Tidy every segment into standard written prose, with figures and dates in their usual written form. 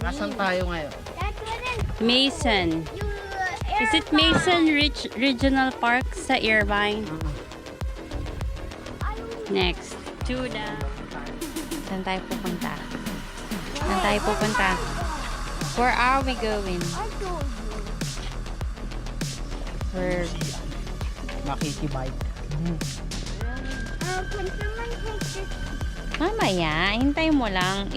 Nasaan tayo ngayon? Mason. Is it Mason Regional Park sa Irvine? Next. To the... Saan tayo pupunta? Saan tayo pupunta? Where are we going? Where? Makikibike. Mamaya, hintay mo lang.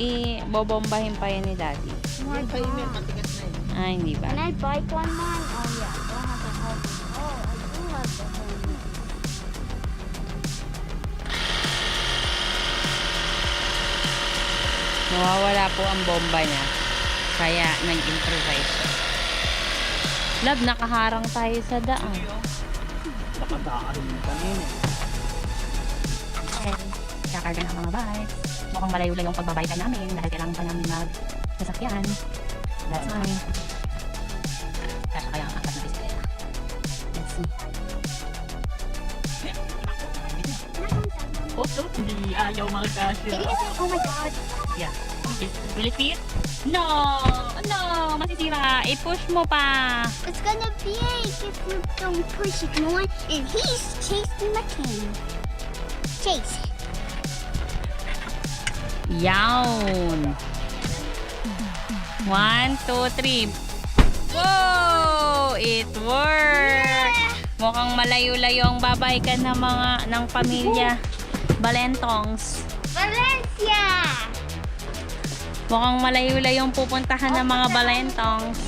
Bobombahin pa yan ni Daddy. Hintay mo yan, matigas na yun. Ah, hindi ba? Can I bike one man? Oh yeah, don't have the helmet. Oh, I do have the helmet. Nawawala po ang bomba niya. Kaya nag-improvise siya. Love, nakaharang tayo sa daan. Nakadaan yung kanina. Okay. Kakarga ng mga bikes. Mukhang malayo-layo yung pagbabaykan namin dahil kailangan pa namin mag-sasakyan. That's fine. Kasya kaya ang apat na bisikleta. Let's see. Oh, hindi ayaw magkasya. Oh my god. Yeah. Will it fit? No! No! Masisira. I-push mo pa. It's gonna break if you don't push it more. And he's chasing the king. Chase. Yawn. 1, 2, 3. Whoa! It worked! Mukhang malayo-layo ang babaykan ng pamilya Balentongs. Valencia! Mukhang malayo-layo ang pupuntahan ng mga Balentongs.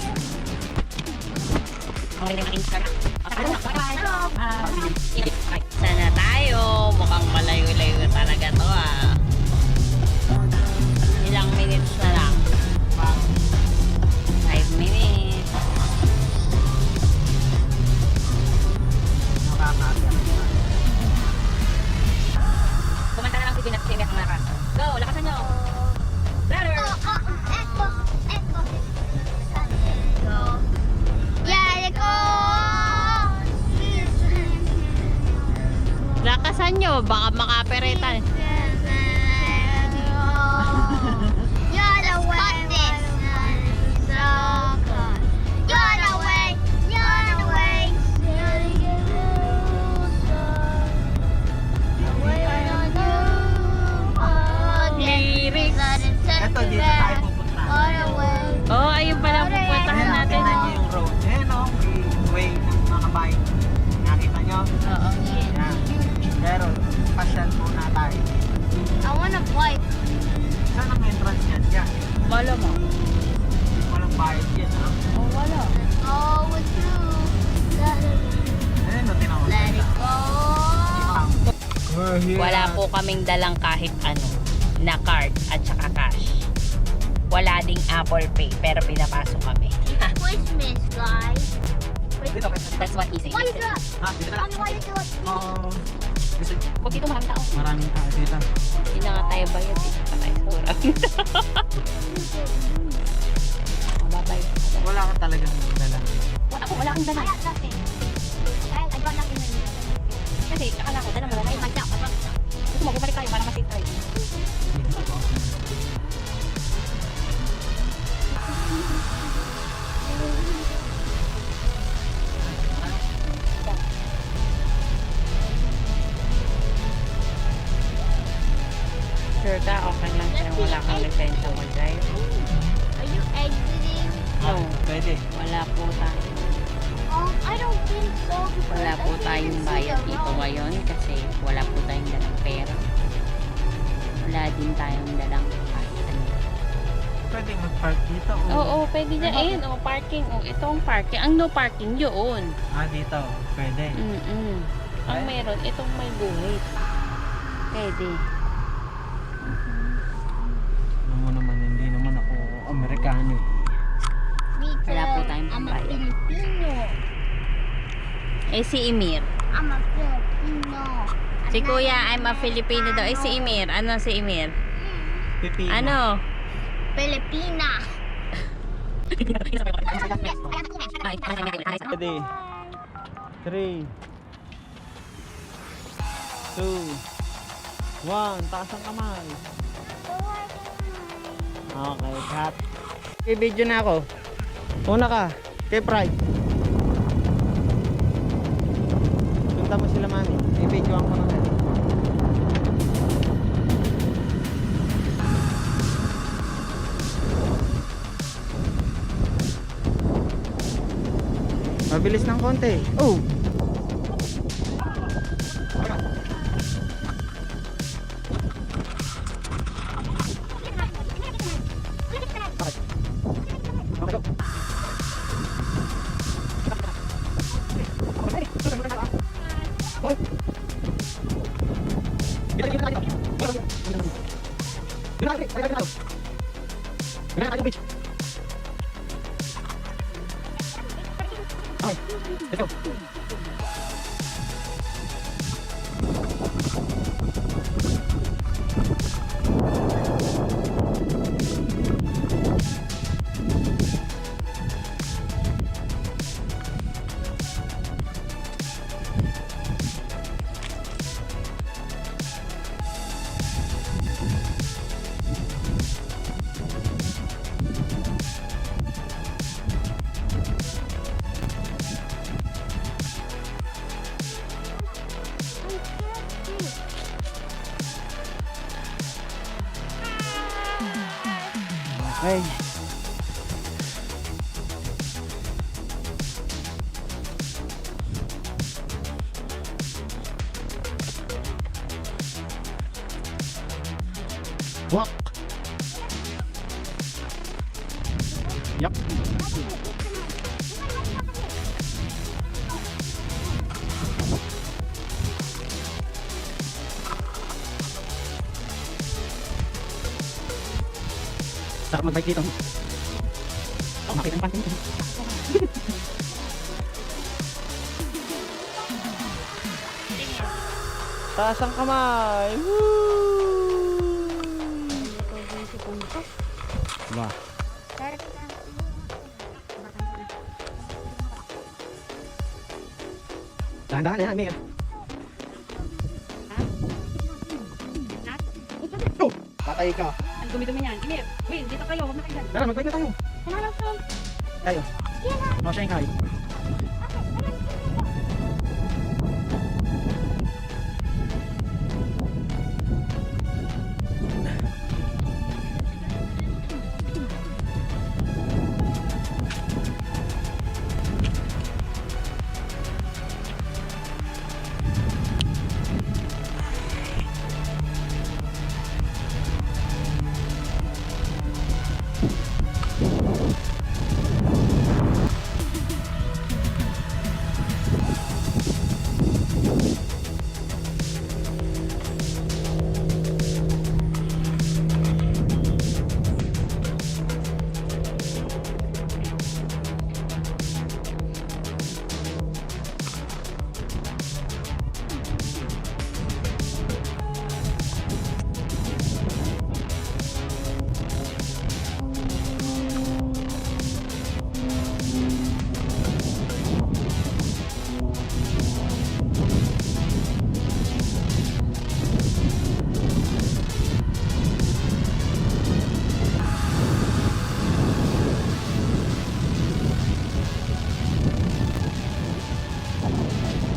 Sana tayo. Mukhang malayo-layo talaga to ah. Ilang minutes na lang. 5 minutes. Kumanta na lang si Pinat Simiak ng lakas. Go, lakasan nyo. Louder. Echo, echo. Go. Yeah, let go. Lakasan nyo, baka makaperetan. You're the way. So good. You're the way. You're the way. Lyrics. Ito, dito tayo pupunta. Oh, ayun pala ang pupuntahan Ayan, natin. tingnan niyo yung road. Ayan o, yung way ng mga bike. Nakita nyo? Oo. Ayan. Pero, pasyal muna tayo. I wanna bike. Saan ang entrance yan? Yan. Wala mo. Walang bayad yan, ha? Oh, wala. Go with you. Let it Ayan, no, tinawag. let it go. Wala po kaming dalang kahit ano na card at saka cash. Wala ding Apple Pay pero pinapasok kami. Christmas, guys. Dito, That's what he said. Why is that? ha? Dito na. Why is that? Oh, gusto Huwag dito maraming tao. maraming tao dito. Hindi na nga tayo bayad. Dito pa tayo sa urang. Bye-bye. Wala ka talagang dala. Wala akong dala. I got nothing. I got nothing. Kasi akala ko, dala mo na yun. Gusto mo, bumalik tayo para masave tayo. Sure ka, okay lang sa'yo. Wala kang lisensya mag-drive. Are you exiting? No, Pwede. wala po tayo. I don't think so. Wala po tayong bayad dito ngayon kasi wala po tayong dalang pera. Wala din tayong dalang kahit ano. Pwede mag-park dito. Oo, pwede na. Ayun, parking. Ito ang parking. Ang no parking yun. Dito. Pwede. Ang meron, itong may buhit. Pwede. Ano mo naman, hindi naman ako Amerikano. Me too. Wala po tayong I'm a pambayad. Filipino. Eh si Emir. I'm a Filipino. Si Kuya, I'm a Filipino daw. Eh si Emir. Ano si Emir? Pipino. Ano? Filipina. Pwede. 3, 2, 1. Taas ang kamay. Okay, cut. I-video na ako. Una ka, kay Pride. Punta mo sila, Manny. I-videoan ko na kayo. Mabilis ng konti. Oh! Let's go. Okay. Walk. Yep. Sarap mag-bike dito. Oh, makita ang pantin ko. Taas ang kamay. Woo! Ba. Dahan-dahan yan, Mir. Oh, patay ka. Ang dumi-dumi niyan. Emir, wait, dito kayo. Huwag na kayo dyan. Tara, mag-bike na tayo. Tayo. No, siya yung kahit.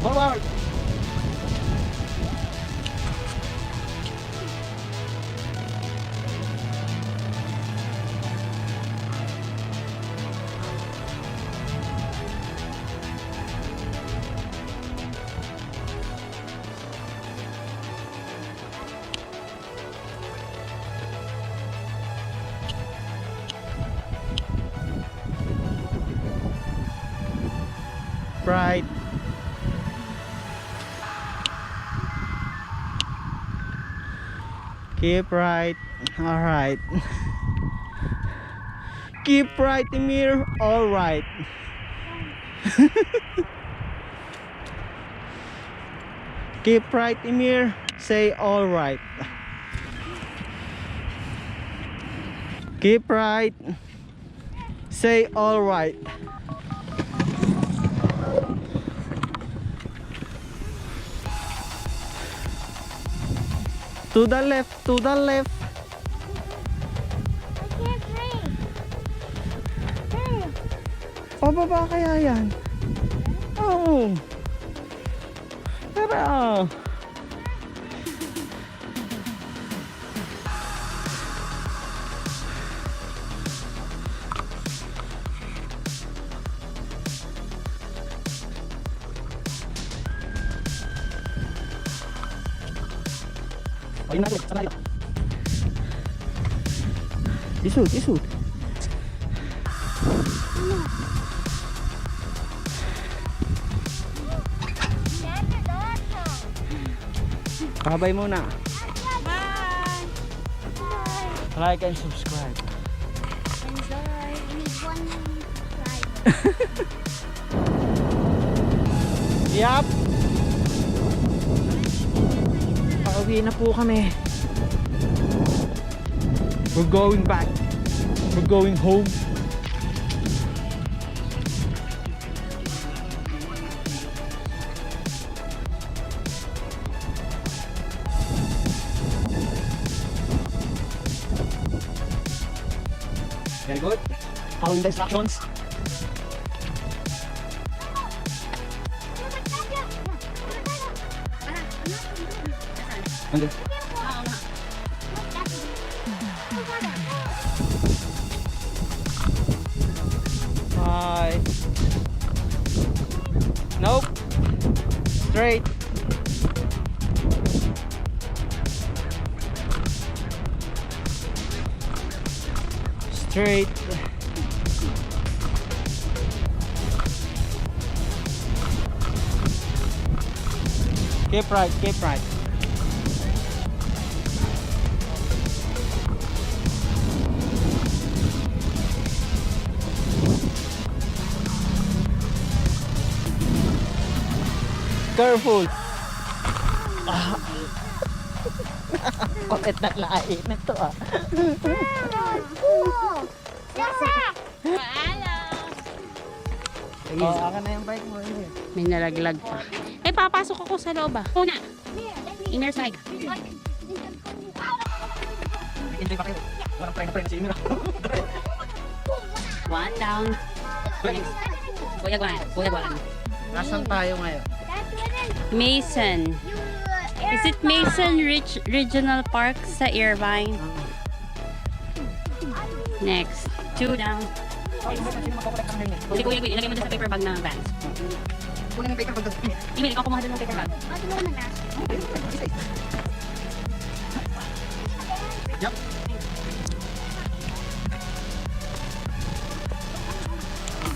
Forward! Right. Keep right. All right. Keep right, Emir. All right. Keep right, Emir. Say all right. Keep right. Say all right. To the left, to the left. I can't play. Hey. Pababa kaya yan? Oo. Tara. Ayun na ito, sana ito. Isud, isud. Kabay muna. Bye. Like and subscribe. Enjoy. We need one subscriber. Yup. Pauwi na po kami. We're going back. We're going home. Very good. Following the instructions. Ano? Hi. Nope. Straight. Straight. Keep right, keep right. Careful. Bakit nalain ito ah? Oh, akin na yung bike mo. May nalaglag pa. Eh, papasok ako sa loob ah. Una. Inner side. Enjoy pa kayo. Walang preno sa inyo. One down. Kuya Guan. Nasaan tayo ngayon? Mason. Is it Mason Regional Park sa Irvine? Next. 2 down. Kuya, ilagay mo dun sa paper bag na Vans. Kunin yung paper bag. Email, ikaw kumuha dun ng paper bag. Yup.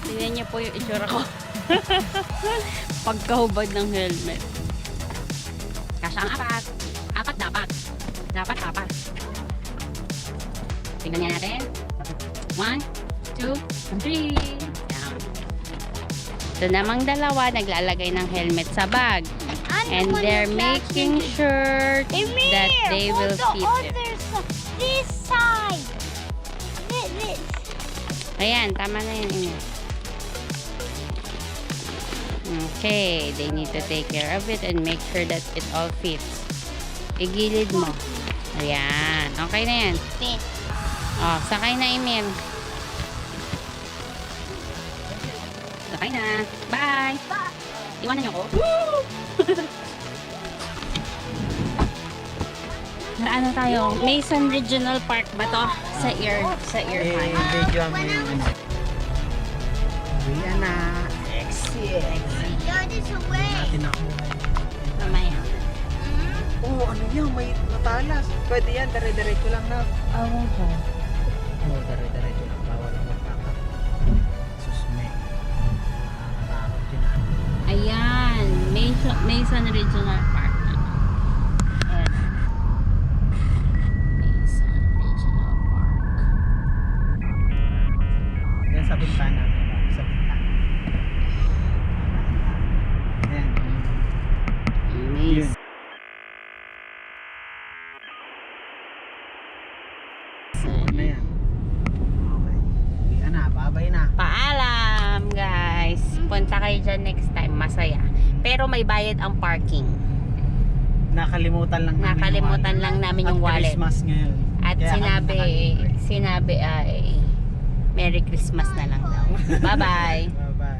Tingnan niyo po yung itsura ko. Pagkahubad ng helmet. Kasya ang apat. Apat dapat. Dapat. Tingnan niya natin. 1, 2, 3. Down. Ito namang dalawa naglalagay ng helmet sa bag. And they're making sure that they will fit it. This side. This. Ayan, tama na yun. Ina. Okay, they need to take care of it and make sure that it all fits. Igilid mo. Ayan, okay na yan. Fit. Oh, sakay na, Emil. Sakay na. Bye! Iwanan niyo ako. Ano tayo? Mason Regional Park ba to? Sa Irvine. Video mo yung ano. Ayan na. Exit. God is away. Tinakuha. Mamaya. Oo, ano yan? May matalas. Pwede yan. Dire-diretso lang na. Awang ko. Oo, dire-diretso lang. Bawal ang magpapat. Susme. Nakakatakot yun ah. Ayan. Mason Regional Park. Ayan. Mason Regional Park. Yan sa bintana. Sa bintana. Ayan. Yun. Mason. Ano yan? Okay. Ayan na. Babay na. Paalam, guys. Punta kayo dyan next time. Masaya. Pero may bayad ang parking. Na nakalimutan lang namin Nakalimutan lang namin yung At wallet. Christmas ngayon. At Kaya kami nakalibre. sinabi ay Merry Christmas na lang daw. Bye-bye. Bye-bye.